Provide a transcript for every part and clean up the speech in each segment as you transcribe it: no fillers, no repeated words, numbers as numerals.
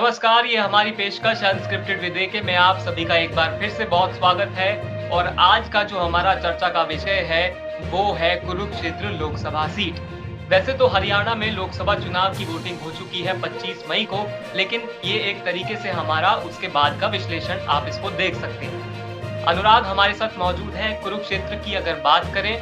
नमस्कार, ये हमारी पेशकश अनस्क्रिप्टेड विदे में आप सभी का एक बार फिर से बहुत स्वागत है और आज का जो हमारा चर्चा का विषय है, वो है कुरुक्षेत्र लोकसभा सीट। वैसे तो हरियाणा में लोकसभा चुनाव की वोटिंग हो चुकी है 25 मई को, लेकिन ये एक तरीके से हमारा उसके बाद का विश्लेषण आप इसको देख सकते हैं। अनुराग हमारे साथ मौजूद हैं। कुरुक्षेत्र की अगर बात करें,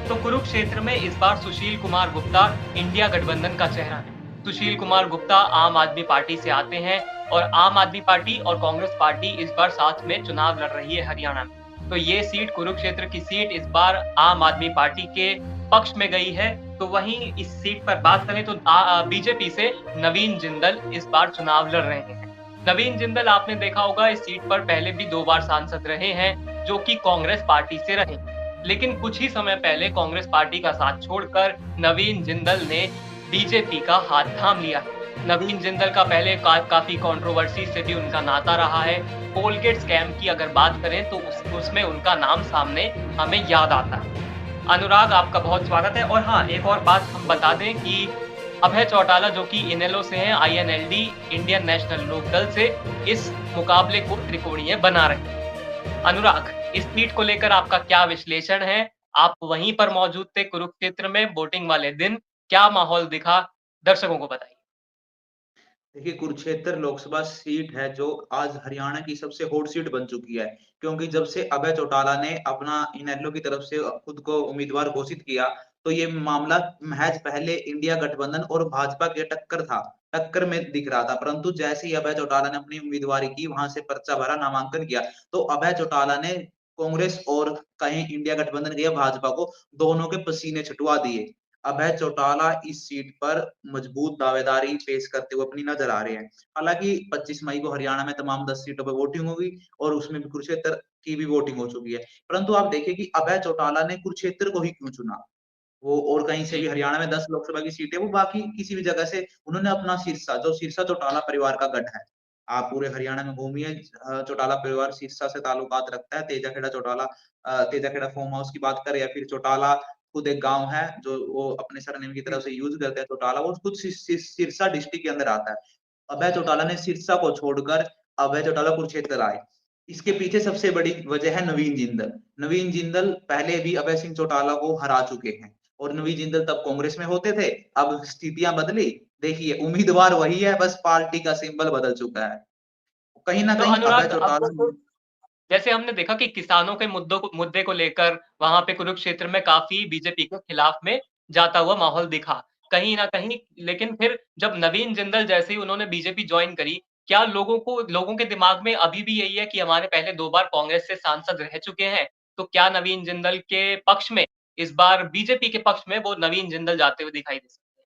तो कुरुक्षेत्र में इस बार सुशील कुमार गुप्ता इंडिया गठबंधन का चेहरा है। सुशील कुमार गुप्ता आम आदमी पार्टी से आते हैं और आम आदमी पार्टी और कांग्रेस पार्टी इस बार साथ में चुनाव लड़ रही है हरियाणा में। तो ये सीट कुरुक्षेत्र की सीट इस बार आम आदमी पार्टी के पक्ष में गई है। तो वहीं इस सीट पर बात करें तो बीजेपी से नवीन जिंदल इस बार चुनाव लड़ रहे हैं। नवीन जिंदल आपने देखा होगा इस सीट पर पहले भी 2 बार सांसद रहे हैं, जो कि कांग्रेस पार्टी से रहे। लेकिन कुछ ही समय पहले कांग्रेस पार्टी का साथ छोड़कर नवीन जिंदल ने बीजेपी का हाथ थाम लिया। नवीन जिंदल का पहले काफी कंट्रोवर्सी से भी उनका नाता रहा है। कोलगेट स्कैम की अगर बात करें तो उसमें उनका नाम सामने हमें याद आता है। अनुराग आपका बहुत स्वागत है। और हाँ, एक और बात हम बता दें कि अभय चौटाला जो कि इनेलो से हैं, INLD इंडियन नेशनल लोकदल से इस मुकाबले को त्रिकोणीय बना रहे हैं। अनुराग, इस सीट को लेकर आपका क्या विश्लेषण है? आप वहीं पर मौजूद थे कुरुक्षेत्र में वोटिंग वाले दिन, क्या माहौल दिखा? दर्शकों को बताइए। देखिए, कुरुक्षेत्र लोकसभा सीट है जो आज हरियाणा की सबसे हॉट सीट बन चुकी है। क्योंकि जब से अभय चौटाला ने अपना इनेलो की तरफ से खुद को उम्मीदवार घोषित किया, तो ये मामला महज़ पहले इंडिया गठबंधन और भाजपा के टक्कर था। टक्कर में दिख रहा था, परंतु जैसे ही अभय चौटाला ने अपनी उम्मीदवारी की, वहाँ से पर्चा भरा, नामांकन किया, तो अभय चौटाला ने कांग्रेस और कहीं इंडिया गठबंधन की या भाजपा को दोनों के पसीने छुटवा दिए। अभय चौटाला इस सीट पर मजबूत दावेदारी पेश करते हुए अपनी नजर आ रहे हैं। हालाँकि 25 मई को हरियाणा में तमाम 10 सीटों पे वोटिंग होगी और उसमें भी कुरुक्षेत्र की भी वोटिंग हो चुकी है। परंतु आप देखिए कि अभय चौटाला ने कुरुक्षेत्र को ही क्यों चुना? वो और कहीं से जी। भी हरियाणा में 10 लोकसभा की सीटें, वो बाकी किसी भी जगह से उन्होंने अपना सिरसा, जो सिरसा चौटाला परिवार का गढ़ है। आप पूरे हरियाणा में घूमिए, चौटाला परिवार सिरसा से ताल्लुकात रखता है। तेजाखेड़ा चौटाला, तेजाखेड़ा फार्म हाउस की बात करें या फिर चौटाला खुद एक गाँव है, जो वो अपने सरनेम की तरफ जी। से यूज़ करते हैं चौटाला, वो खुद सिरसा डिस्ट्रिक्ट के अंदर आता है। अभय चौटाला ने सिरसा को छोड़कर अभय चौटाला कुरुक्षेत्र आए। इसके पीछे सबसे बड़ी वजह है नवीन जिंदल। नवीन जिंदल पहले भी अभय सिंह चौटाला को हरा चुके हैं और नवीन जिंदल तब कांग्रेस में होते थे, अब स्थितियाँ बदली। देखिए, उम्मीदवार वही है, बस पार्टी का सिंबल बदल चुका है। कहीं न तो कहीं अभय अनुराग, अब चौटाला जैसे जैसे हमने देखा कि किसानों के मुद्दे को लेकर वहाँ पे कुरुक्षेत्र में काफ़ी बीजेपी के खिलाफ में जाता हुआ माहौल दिखा। कहीं न कहीं लेकिन फिर जब नवीन जिंदल जैसे ही उन्होंने बीजेपी जॉइन करी, क्या लोगों के दिमाग में अभी भी यही है कि हमारे पहले 2 बार कांग्रेस से सांसद रह चुके हैं, तो क्या नवीन जिंदल के पक्ष में इस बार बीजेपी के पक्ष में वो नवीन जिंदल जाते हुए दिखाई दे सकते हैं?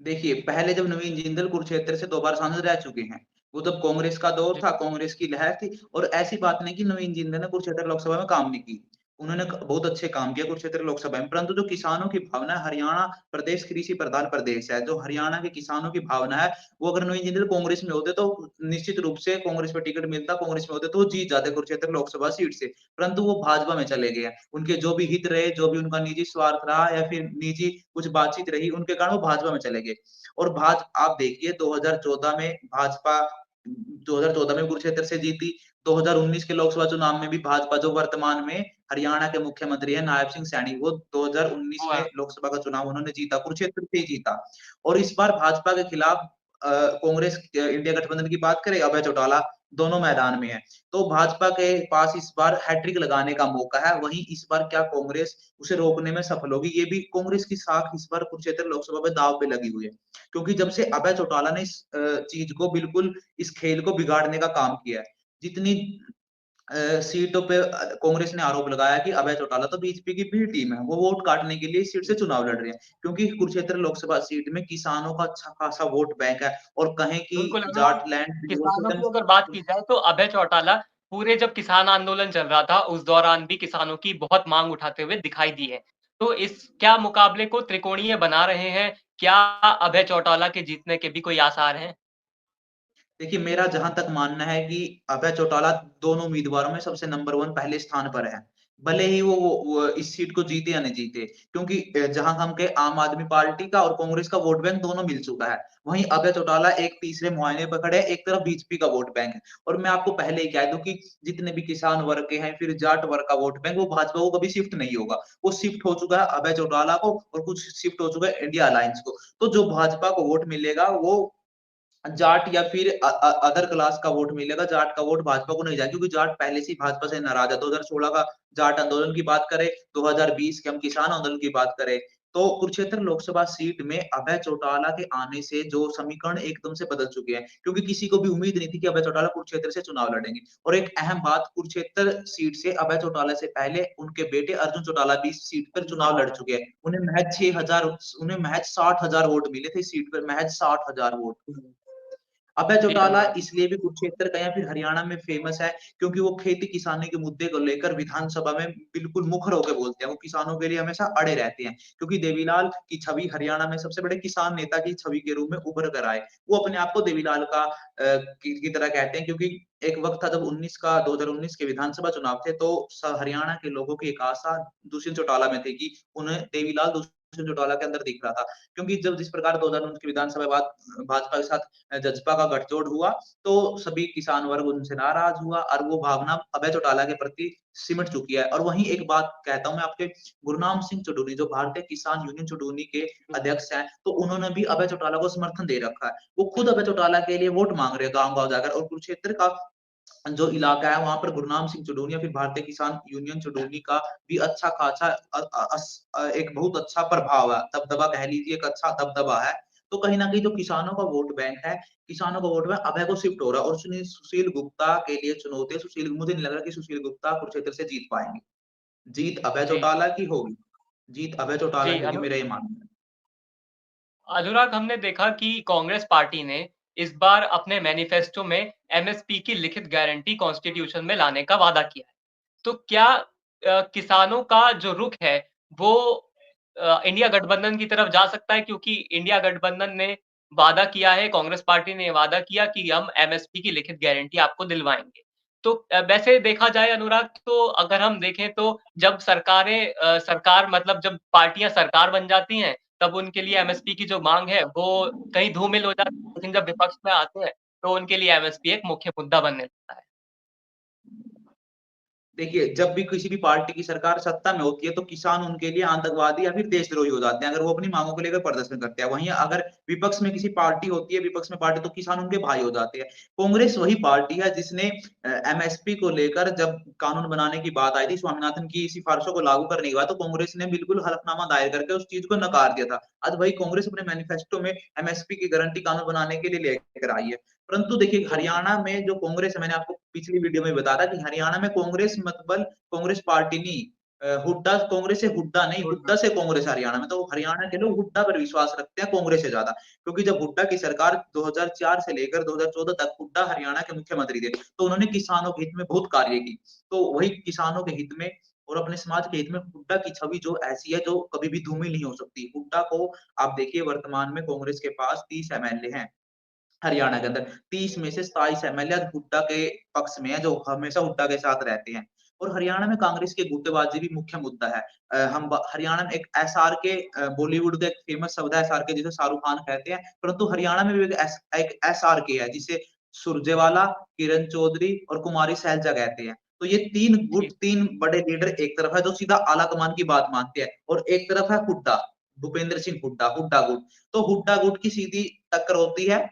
देखिए, पहले जब नवीन जिंदल कुरुक्षेत्र से 2 बार सांसद रह चुके हैं, वो तब कांग्रेस का दौर जी। था, कांग्रेस की लहर थी और ऐसी बात नहीं कि नवीन जिंदल ने कुरुक्षेत्र लोकसभा में काम नहीं की। उन्होंने क बहुत अच्छे काम किया कुरुक्षेत्र लोकसभा में, परंतु जो किसानों की भावना है, हरियाणा प्रदेश कृषि प्रधान प्रदेश है, जो हरियाणा के किसानों की भावना है, वो अगर नवीन जिंदल कांग्रेस में होते तो निश्चित रूप से कांग्रेस में टिकट मिलता, कांग्रेस में होते तो वो जीत जाते कुरुक्षेत्र लोकसभा सीट से, परंतु वो भाजपा में चले गए हैं। उनके जो भी हित रहे, जो भी उनका निजी स्वार्थ रहा या फिर निजी कुछ बातचीत रही, उनके कारण वो भाजपा में चले गए। और आप देखिए 2014 में भाजपा 2014 में कुरुक्षेत्र से जीती, 2019 के लोकसभा चुनाव में भी भाजपा, जो वर्तमान में हरियाणा के मुख्यमंत्री हैं नायब सिंह सैनी, वो 2019 हुआ। में लोकसभा का चुनाव उन्होंने जीता, कुरुक्षेत्र से ही जीता। और इस बार भाजपा के खिलाफ कांग्रेस, इंडिया गठबंधन की बात करें, अभय चौटाला दोनों मैदान में हैं। तो भाजपा के पास इस बार हैट्रिक लगाने का मौका है, वहीं इस बार क्या कांग्रेस उसे रोकने में सफल होगी? ये भी कांग्रेस की साख इस बार कुरुक्षेत्र लोकसभा में दांव पे लगी हुई है। क्योंकि जब से अभय चौटाला ने इस चीज़ को बिल्कुल, इस खेल को बिगाड़ने का काम किया है। जितनी सीटों पे कांग्रेस ने आरोप लगाया कि अभय चौटाला तो बीजेपी की बी टीम है, वो वोट काटने के लिए इस सीट से चुनाव लड़ रहे हैं। क्योंकि कुरुक्षेत्र लोकसभा सीट में किसानों का अच्छा खासा वोट बैंक है और कहें कि बिल्कुल अनुराग, जाटलैंड किसानों की अगर बात की जाए तो अभय चौटाला पूरे जब किसान आंदोलन चल रहा था, उस दौरान भी किसानों की बहुत माँग उठाते हुए दिखाई दी है। तो इस क्या मुकाबले को त्रिकोणीय बना रहे हैं? क्या अभय चौटाला के जीतने के भी कोई आसार हैं? देखिए, मेरा जहाँ तक मानना है कि अभय चौटाला दोनों उम्मीदवारों में सबसे नंबर 1 पहले स्थान पर है। भले ही वो इस सीट को जीते या नहीं जीते, क्योंकि जहां हम के आम आदमी पार्टी का और कांग्रेस का वोट बैंक दोनों मिल चुका है। वहीं अभय चौटाला एक तीसरे मुहाने पर खड़े हैं, एक तरफ बीजेपी का वोट बैंक है। और मैं आपको पहले ही कह दूं कि जितने भी किसान वर्ग के हैं, फिर जाट वर्ग का वोट बैंक, वो भाजपा को कभी शिफ्ट नहीं होगा। वो शिफ्ट हो चुका है अभय चौटाला को, और कुछ शिफ्ट हो चुका है इंडिया अलायंस को। तो जो भाजपा को वोट मिलेगा वो जाट या फिर अदर क्लास का वोट मिलेगा। जाट का वोट भाजपा को नहीं जाएगा, क्योंकि जाट पहले से ही भाजपा से नाराज है। 2016 का जाट आंदोलन की बात करें, 2020 के हम किसान आंदोलन की बात करें, तो कुरुक्षेत्र लोकसभा सीट में अभय चौटाला के आने से जो समीकरण एकदम से बदल चुके हैं, क्योंकि किसी को भी उम्मीद नहीं थी कि अभय चौटाला कुरुक्षेत्र से चुनाव लड़ेंगे। और एक अहम बात, कुरुक्षेत्र सीट से अभय चौटाला से पहले उनके बेटे अर्जुन चौटाला भी इस सीट पर चुनाव लड़ चुके हैं। उन्हें महज 60,000 वोट मिले थे इस सीट पर, महज 60,000 वोट। अभय जी चौटाला अनुराग। इसलिए भी कुरुक्षेत्र का या फिर हरियाणा में फेमस है, क्योंकि वो खेती किसानी के मुद्दे को लेकर विधानसभा में बिल्कुल मुखर होकर बोलते हैं। वो किसानों के लिए हमेशा अड़े रहते हैं, क्योंकि देवीलाल की छवि हरियाणा में सबसे बड़े किसान नेता की छवि के रूप में उभर कर आए। वो अपने आप को देवीलाल का की तरह कहते हैं, क्योंकि एक वक्त था जब 2019 के विधानसभा चुनाव थे, तो हरियाणा के लोगों की एक आशा दुष्यंत चौटाला में थी कि उन्हें देवीलाल दुष्यंत चौटाला के अंदर दिख रहा था। क्योंकि जब जिस प्रकार 2019 के विधानसभा बाद भाजपा के साथ जजपा का गठजोड़ हुआ, तो सभी किसान वर्ग उनसे नाराज हुआ, और वो भावना अभय चौटाला के प्रति सिमट चुकी है। और वहीं एक बात कहता हूँ मैं आपके, गुरनाम सिंह चौधरी जो भारतीय किसान यूनियन चुडूनी के अध्यक्ष हैं, तो उन्होंने भी अभय चौटाला को समर्थन दे रखा है। वो खुद अभय चौटाला के लिए वोट मांग रहे हैं गाँव-गाँव जाकर। और कुरुक्षेत्र का जो इलाका है, वहाँ पर गुरनाम सिंह चुडूनी या फिर भारतीय किसान यूनियन चुडूनी का भी अच्छा खासा एक बहुत अच्छा प्रभाव है, दबदबा कह लीजिए, एक अच्छा दबदबा है। तो कहीं न कहीं जो किसानों का वोट बैंक है, किसानों का वोट बैंक अभय को शिफ्ट हो रहा है, और सुशील गुप्ता के लिए चुनौती है। सुशील, मुझे नहीं लग रहा कि सुशील गुप्ता कुरुक्षेत्र से जीत पाएँगे। जीत अभय जी चौटाला की होगी, जीत अभय चौटाला जी की होगी, मेरा ये मानना है। अनुराग, हमने देखा कि कांग्रेस पार्टी ने इस बार अपने मैनिफेस्टो में एमएसपी की लिखित गारंटी कॉन्स्टिट्यूशन में लाने का वादा किया है। तो क्या किसानों का जो रुख है वो इंडिया गठबंधन की तरफ जा सकता है? क्योंकि इंडिया गठबंधन ने वादा किया है, कांग्रेस पार्टी ने वादा किया कि हम एमएसपी की लिखित गारंटी आपको दिलवाएँगे। तो वैसे देखा जाए अनुराग, तो अगर हम देखें तो जब सरकार मतलब जब पार्टियाँ सरकार बन जाती हैं, तब उनके लिए एमएसपी की जो माँग है वो कहीं धूमिल हो जाती है, लेकिन जब विपक्ष में आते हैं, तो उनके लिए एमएसपी एक मुख्य मुद्दा बनने लगता है। देखिए, जब भी किसी भी पार्टी की सरकार सत्ता में होती है, तो किसान उनके लिए आतंकवादी या फिर देशद्रोही हो जाते हैं, अगर वो अपनी माँगों को लेकर प्रदर्शन करते हैं। वहीं अगर विपक्ष में किसी पार्टी होती है, विपक्ष में पार्टी, तो किसान उनके भाई हो जाते हैं। कांग्रेस वही पार्टी है जिसने एमएसपी को लेकर जब कानून बनाने की बात आई थी, स्वामीनाथन की सिफारिशों को लागू करने के बाद, तो कांग्रेस ने बिल्कुल हलफनामा दायर करके उस चीज़ को नकार दिया था। आज वही कांग्रेस अपने मैनिफेस्टो में एमएसपी की गारंटी कानून बनाने के लिए लेकर आई है। परंतु देखिए, हरियाणा में जो कांग्रेस है, मैंने आपको पिछली वीडियो में बताया था कि हरियाणा में कांग्रेस मतलब कांग्रेस पार्टी नहीं, हुड्डा कांग्रेस से हुड्डा नहीं, हुड्डा से कांग्रेस है हरियाणा में। तो हरियाणा के लोग हुड्डा पर विश्वास रखते हैं कांग्रेस से ज़्यादा। क्योंकि जब हुड्डा की सरकार 2004 से लेकर 2014 तक हुड्डा हरियाणा के मुख्यमंत्री थे, तो उन्होंने किसानों के हित में बहुत कार्य की। तो वही किसानों के हित में और अपने समाज के हित में हुड्डा की छवि जो ऐसी है, जो कभी भी धूमिल नहीं हो सकती। हुड्डा को आप देखिए, वर्तमान में कांग्रेस के पास 30 एमएलए हैं। हरियाणा के अंदर 30 में से 27 एमएलए आज हुड्डा के पक्ष में है, जो हमेशा हुड्डा के साथ रहते हैं। और हरियाणा में कांग्रेस की गुटबाजी भी मुख्य मुद्दा है। हम ब हरियाणा में एक एसआरके, बॉलीवुड का एक फेमस शब्द है एसआरके, जिसे शाहरुख खान कहते हैं, परंतु हरियाणा में भी एक एसआरके है, जिसे सुरजेवाला, किरण चौधरी और कुमारी सैलजा कहते हैं। तो ये 3 जी, गुट, 3 बड़े लीडर एक तरफ है, जो सीधा आला कमान की बात मानते हैं, और एक तरफ है हुड्डा, भूपेंद्र सिंह हुड्डा, हुड्डा गुट। तो हुड्डा गुट की सीधी टक्कर होती है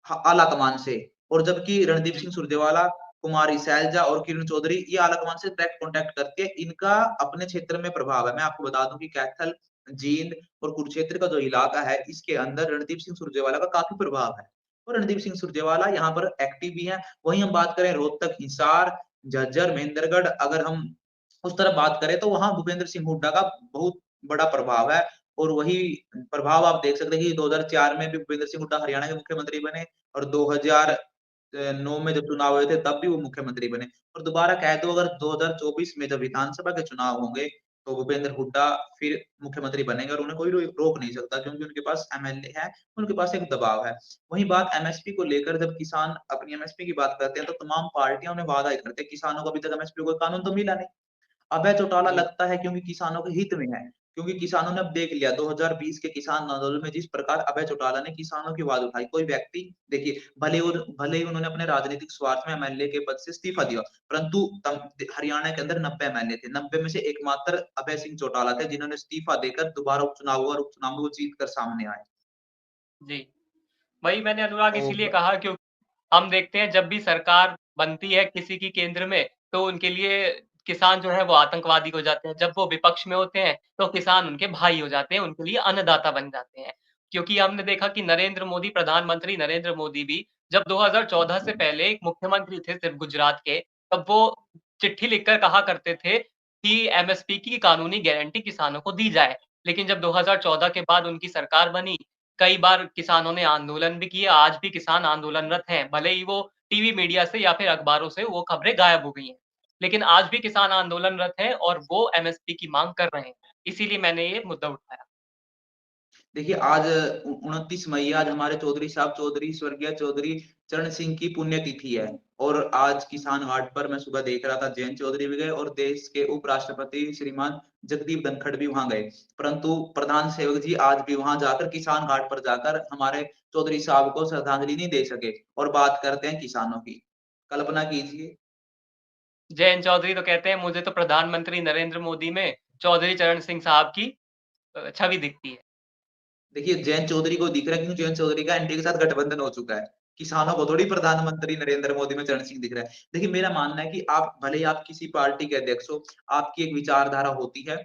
आला कमान से। और जबकि रणदीप जी, सिंह सुरजेवाला, कुमारी सैलजा और किरण चौधरी, ये आला कमान से डायरेक्ट कॉन्टैक्ट करती है। इनका अपने क्षेत्र में प्रभाव है। मैं आपको बता दूँ कि कैथल, जींद और कुरुक्षेत्र का जो इलाका है, इसके अंदर रणदीप सिंह सुरजेवाला का काफ़ी प्रभाव है। और रणदीप सिंह सुरजेवाला यहाँ पर एक्टिव भी हैं। वहीं हम बात करें रोहतक, हिसार, झज्जर, महेंद्रगढ़, अगर हम उस तरफ बात करें, तो वहाँ भूपेंद्र सिंह हुड्डा का बहुत बड़ा प्रभाव है। और वही प्रभाव आप देख सकते हैं कि 2004 में भी भूपेंद्र सिंह हुड्डा हरियाणा के मुख्यमंत्री बने, और 2009 में जब चुनाव हुए थे, तब भी वो मुख्यमंत्री बने। और दोबारा कह दूँ, अगर 2024 में जब विधानसभा के चुनाव होंगे, तो भूपेंद्र हुड्डा फिर मुख्यमंत्री बनेंगे, और उन्हें कोई रोक नहीं सकता, क्योंकि उनके पास एमएलए है, उनके पास एक दबाव है। वहीं बात एमएसपी को लेकर, जब किसान अपनी एमएसपी की बात करते हैं, तो तमाम पार्टियाँ उन्हें वादा ही करते हैं। किसानों को अभी तक एमएसपी कोई कानून तो मिला नहीं। अभय चौटाला जी, लगता है क्योंकि किसानों के हित में है, क्योंकि किसानों ने अब देख लिया 2020 के किसान आंदोलन में जिस प्रकार अभय चौटाला ने किसानों की आवाज़ उठाई। कोई व्यक्ति देखिए भले ही उन्होंने अपने राजनीतिक स्वार्थ में एमएलए के पद से इस्तीफा दिया, परंतु हरियाणा के अंदर 90 एमएलए थे। 90 में से एकमात्र अभय सिंह चौटाला थे जिन्होंने इस्तीफा देकर दोबारा उपचुनाव हुआ और उपचुनाव में वो जीत कर सामने आए। जी। वही मैंने अनुराग तो इसीलिए कहा क्योंकि हम देखते हैं जब भी सरकार बनती है किसी की केंद्र में, तो उनके लिए किसान जो है वो आतंकवादी हो जाते हैं। जब वो विपक्ष में होते हैं, तो किसान उनके भाई हो जाते हैं, उनके लिए अन्नदाता बन जाते हैं। क्योंकि हमने देखा कि नरेंद्र मोदी प्रधानमंत्री नरेंद्र मोदी भी जब 2014 से पहले एक मुख्यमंत्री थे सिर्फ़ गुजरात के, तब वो चिट्ठी लिखकर कहा करते थे कि एमएसपी की कानूनी गारंटी किसानों को दी जाए। लेकिन जब 2014 के बाद उनकी सरकार बनी, कई बार किसानों ने आंदोलन भी किए, आज भी किसान आंदोलनरत हैं, भले ही वो टीवी मीडिया से या फिर अखबारों से वो खबरें गायब हो गई हैं। लेकिन आज भी किसान आंदोलनरत हैं और वो एमएसपी की माँग कर रहे हैं। इसीलिए मैंने ये मुद्दा उठाया। देखिए आज 29 मई आज हमारे चौधरी साहब चौधरी स्वर्गीय चौधरी चरण सिंह की पुण्यतिथि है और आज किसान घाट पर मैं सुबह देख रहा था जयंत चौधरी भी गए और देश के उपराष्ट्रपति श्रीमान जगदीप धनखड़ भी वहां गए परंतु प्रधान सेवक जी आज भी वहां जाकर किसान घाट पर जाकर हमारे चौधरी साहब को श्रद्धांजलि नहीं दे सके और बात करते हैं किसानों की कल्पना कीजिए। जयंत चौधरी तो कहते हैं मुझे तो प्रधानमंत्री नरेंद्र मोदी में चौधरी चरण सिंह साहब की छवि दिखती है। देखिए, जयंत चौधरी को दिख रहा है क्योंकि जयंत चौधरी का एनडीए के साथ गठबंधन हो चुका है। किसानों को थोड़ी प्रधानमंत्री नरेंद्र मोदी में चरण सिंह दिख रहा है। देखिए, मेरा मानना है कि आप भले ही आप किसी पार्टी के अध्यक्ष हो, आपकी एक विचारधारा होती है,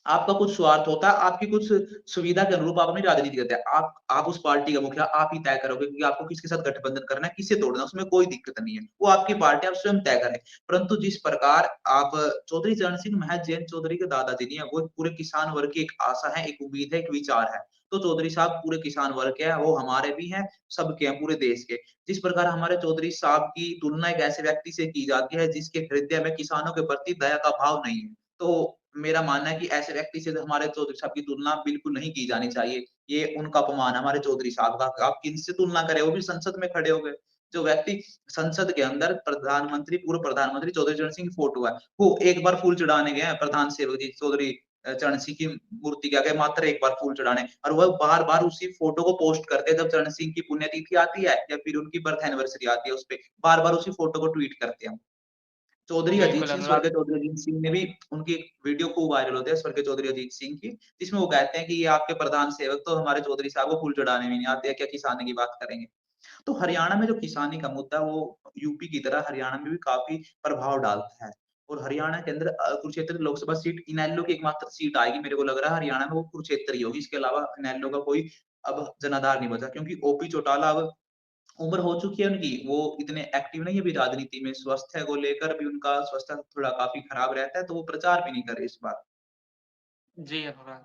आपका कुछ स्वार्थ होता है, आपकी कुछ सुविधा के अनुरूप आप अपनी राजनीति करते हैं। आप उस पार्टी का मुखिया आप ही तय करोगे कि आपको किसके साथ गठबंधन करना है, किससे तोड़ना है, उसमें कोई दिक्कत नहीं है। वो आपकी पार्टी आप स्वयं तय करें। परंतु जिस प्रकार आप चौधरी चरण सिंह महज़ जयंत चौधरी के दादाजी नहीं है, वो पूरे किसान वर्ग की एक आशा है, एक उम्मीद है, एक विचार है। तो चौधरी साहब पूरे किसान वर्ग के हैं, वो हमारे भी हैं, सबके हैं, पूरे देश के। जिस प्रकार हमारे चौधरी साहब की तुलना एक ऐसे व्यक्ति से की जाती है, जिसके हृदय में किसानों के प्रति दया का भाव नहीं है। तो मेरा मानना है कि ऐसे व्यक्ति से तो हमारे चौधरी साहब की तुलना बिल्कुल नहीं की जानी चाहिए। ये उनका अपमान है हमारे चौधरी साहब का। आप किनसे तुलना करें? वो भी संसद में खड़े हो गए। जो व्यक्ति संसद के अंदर पूर्व प्रधानमंत्री चौधरी चरण सिंह की फ़ोटो है, वो एक बार फूल चढ़ाने गए हैं प्रधान सेवक जी चौधरी चरण सिंह की मूर्ति के आगे मात्र एक बार फूल चढ़ाने और वह बार-बार उसी फ़ोटो को पोस्ट करते हैं जब चरण सिंह की पुण्यतिथि आती है या फिर उनकी बर्थ एनिवर्सरी आती है उसपे, बार-बार उसी फ़ोटो को ट्वीट करते हैं। चौधरी अजीत बिल्कुल सिंह, अनुराग। स्वर्गीय चौधरी अजीत सिंह ने भी उनकी एक वीडियो खूब वायरल होती है स्वर्गीय चौधरी अजीत सिंह की, जिसमें वो कहते हैं कि ये आपके प्रधान सेवक तो हमारे चौधरी साहब को फूल चढ़ाने भी नहीं आते हैं, क्या किसानी की बात करेंगे। तो हरियाणा में जो किसानी का मुद्दा है वो यूपी की तरह हरियाणा में भी काफ़ी प्रभाव डालता है। और हरियाणा के अंदर कुरुक्षेत्र लोकसभा सीट इनेलो की एकमात्र सीट आएगी मेरे को लग रहा है हरियाणा में वो कुरुक्षेत्र ही होगी, इसके अलावा इनेलो का कोई अब जनाधार नहीं बचा क्योंकि ओपी चौटाला अब उम्र हो चुकी है उनकी, वो इतने एक्टिव नहीं है अभी राजनीति में, स्वास्थ्य को लेकर भी उनका स्वास्थ्य थोड़ा काफ़ी खराब रहता है, तो वो प्रचार भी नहीं कर रहे इस बार। जी अनुराग।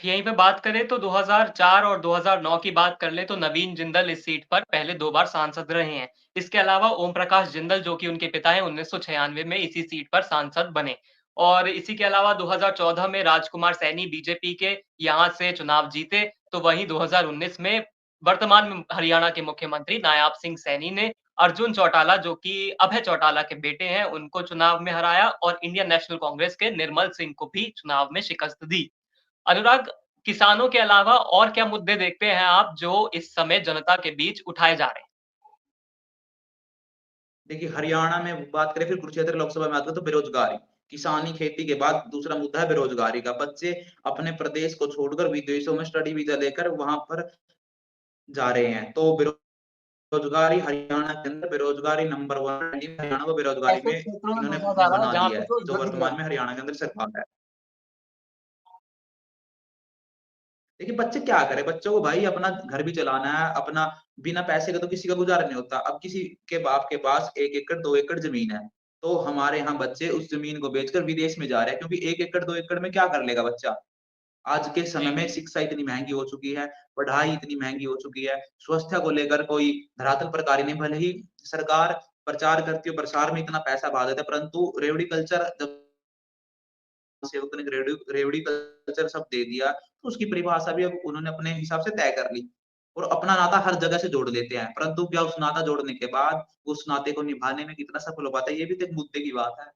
यहीं पे बात करें तो 2004 और 2009 की बात कर लें तो नवीन जिंदल इस सीट पर पहले 2 बार सांसद रहे हैं। इसके अलावा ओम प्रकाश जिंदल जो कि उनके पिता हैं 1996 में इसी सीट पर सांसद बने। और इसी के अलावा 2014 में राजकुमार सैनी बीजेपी के यहाँ से चुनाव जीते, तो वहीं 2019 में वर्तमान में हरियाणा के मुख्यमंत्री नायाब सिंह सैनी ने अर्जुन चौटाला जो कि अभय चौटाला के बेटे हैं, उनको चुनाव में हराया और इंडियन नेशनल कांग्रेस के निर्मल सिंह को भी चुनाव में शिकस्त दी। अनुराग, किसानों के अलावा और क्या मुद्दे देखते हैं आप जो इस समय जनता के बीच उठाए जा रहे हैं? देखिए, हरियाणा में बात करें फिर कुरुक्षेत्र लोकसभा में आता है तो बेरोज़गारी। किसानी खेती के बाद दूसरा मुद्दा है बेरोज़गारी का। बच्चे अपने प्रदेश को छोड़कर विदेशों में स्टडी वीज़ा लेकर वहाँ पर जा रहे हैं। तो बेरोज़गारी हरियाणा के अंदर बेरोज़गारी नंबर 1 हरियाणा को बेरोज़गारी ऐसे में क्षेत्रों में इन्होंने भेजा जा रहा है बना जहाँ दिया पे है, जो जो युद्ध वर्तमान ग्रस्त में हैं। हरियाणा के अंदर सरकार है। देखिए, बच्चे क्या करें? बच्चों को भाई अपना घर भी चलाना है, अपना बिना पैसे के तो किसी का गुज़ारा नहीं होता। अब किसी के बाप के पास 1 एकड़, 2 एकड़ ज़मीन है, तो हमारे यहाँ बच्चे उस ज़मीन को बेचकर विदेश में जा रहे हैं क्योंकि 1 एकड़, 2 एकड़ में क्या कर लेगा बच्चा? आज के समय जी, में शिक्षा इतनी महँगी हो चुकी है, पढ़ाई इतनी महँगी हो चुकी है, स्वास्थ्य को लेकर कोई धरातल पर कार्य नहीं, भले ही सरकार प्रचार करती है, प्रसार में इतना पैसा बहा देता है, परंतु रेवड़ी कल्चर जब सेवकों ने रेवड़ी कल्चर सब दे दिया, तो उसकी परिभाषा भी अब उन्होंने अपने हिसाब से तय कर ली और अपना नाता हर जगह से जोड़ लेते हैं, परंतु क्या उस नाता जोड़ने के बाद उस नाते को निभाने में कितना सफल हो पाता है, ये भी तो एक मुद्दे की बात है।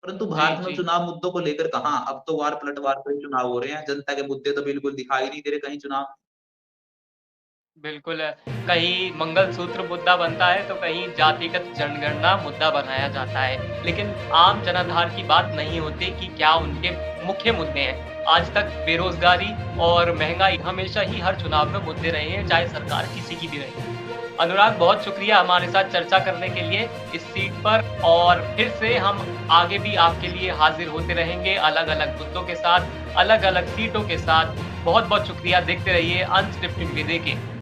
परंतु जी, भारत में जी। चुनाव मुद्दों को लेकर कहाँ, अब तो वार पलटवार पे ही चुनाव हो रहे हैं, जनता के मुद्दे तो बिल्कुल दिखाई नहीं दे रहे कहीं चुनाव। बिल्कुल, कहीं मंगलसूत्र मुद्दा बनता है, तो कहीं जातिगत जनगणना मुद्दा बनाया जाता है। लेकिन आम जनाधार की बात नहीं होती कि क्या उनके मुख्य मुद्दे हैं। आज तक बेरोज़गारी और महँगाई हमेशा ही हर चुनाव में मुद्दे रहे हैं, चाहे सरकार किसी की भी रही। अनुराग, बहुत शुक्रिया हमारे साथ चर्चा करने के लिए इस सीट पर, और फिर से हम आगे भी आपके लिए हाज़िर होते रहेंगे अलग-अलग मुद्दों के साथ, अलग-अलग सीटों के साथ। बहुत-बहुत शुक्रिया, देखते रहिए अनस्क्रिप्टेड विदे के।